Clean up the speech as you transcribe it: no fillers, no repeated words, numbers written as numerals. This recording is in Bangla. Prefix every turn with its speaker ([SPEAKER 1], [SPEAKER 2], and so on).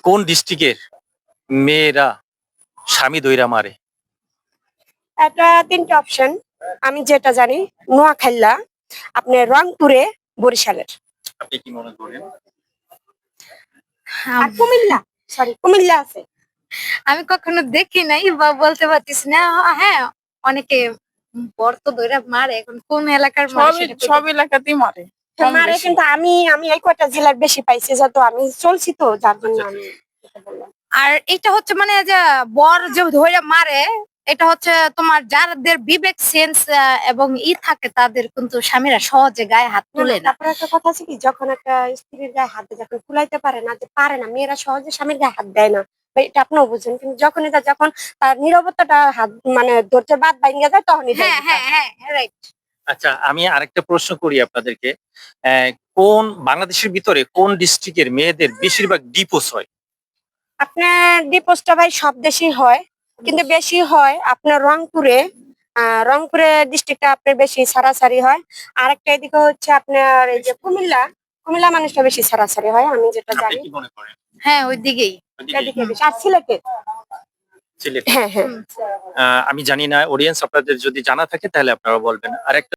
[SPEAKER 1] কোন ডিস্ট্রিক্টের মেয়েরা স্বামী দইরা মারে?
[SPEAKER 2] এটা ৩টে অপশন। আমি যেটা জানি নোয়াখাইলা, আপনার রংপুরে, বরিশালের।
[SPEAKER 1] আপনি কি মনে করেন?
[SPEAKER 2] আর কুমিল্লা, কুমিল্লা আছে।
[SPEAKER 3] আমি কখনো দেখি নাই বা বলতে পারতেছি না। হ্যাঁ, অনেকে বর তো ধইরা মারে। এখন কোন এলাকার মারে
[SPEAKER 4] সব
[SPEAKER 3] সেটা
[SPEAKER 4] সব এলাকাতেই মারে, কম
[SPEAKER 2] মারে,
[SPEAKER 4] বেশি।
[SPEAKER 2] কিন্তু আমি এই কয়টা জেলার বেশি পাইছি, যত আমি চলছি তো, যার জন্য আমি এটা বললাম।
[SPEAKER 3] আর এটা হচ্ছে মানে যে বর যে ধইরা মারে, এটা হচ্ছে তোমার যাদের বিবেক সেন্স এবং থাকে তাদের কিন্তু স্বামীরা সহজে গায়ে হাত তুলে না।
[SPEAKER 2] তারপরে একটা কথা আছে কি, যখন একটা স্ত্রীর গায়ে হাত দেয়, যখন কুলাইতে পারে না, যে পারে না, মেয়েরা সহজে স্বামীর গায়ে হাত দেয় না, বা এটা আপনিও বুঝেন। কিন্তু যখন তার নীরবতাটা হাত মানে ধৈর্যের বাদ ভাঙিয়া যায়, তখনই দেয়
[SPEAKER 3] হ্যাঁ
[SPEAKER 2] দিতে।
[SPEAKER 3] হ্যাঁ হ্যাঁ, রাইট।
[SPEAKER 1] আচ্ছা, আমি আরেকটা প্রশ্ন করি আপনাদেরকে। কোন বাংলাদেশের ভিতরে কোন ডিস্ট্রিক্টের মেয়েদের বেশিরভাগ ডিভোর্স হয়?
[SPEAKER 2] আপনার ডিপোজটা ভাই সব দেশেই হয়, কিন্তু বেশি হয় আপনার রংপুরে। রংপুরে ডিস্ট্রিক্টটা আপনার বেশি ছাড়াছাড়ি হয়। আরেকটা এদিকে হচ্ছে আপনার এই যে কুমিল্লা, কুমিল্লা মানুষটা বেশি ছাড়াছাড়ি হয়, আমি যেটা
[SPEAKER 1] আপনি
[SPEAKER 2] জানি।
[SPEAKER 1] কি মনে করেন?
[SPEAKER 3] হ্যাঁ, ওই দিকেই।
[SPEAKER 1] ওইদিকে?
[SPEAKER 2] এদিকে বেশি। আর সিলেটে,
[SPEAKER 1] সিলেট?
[SPEAKER 2] হ্যাঁ হ্যাঁ।
[SPEAKER 1] আমি জানি না, অডিয়েন্স আপনাদের যদি জানা থাকে তাহলে আপনারা বলবেন। আরেকটা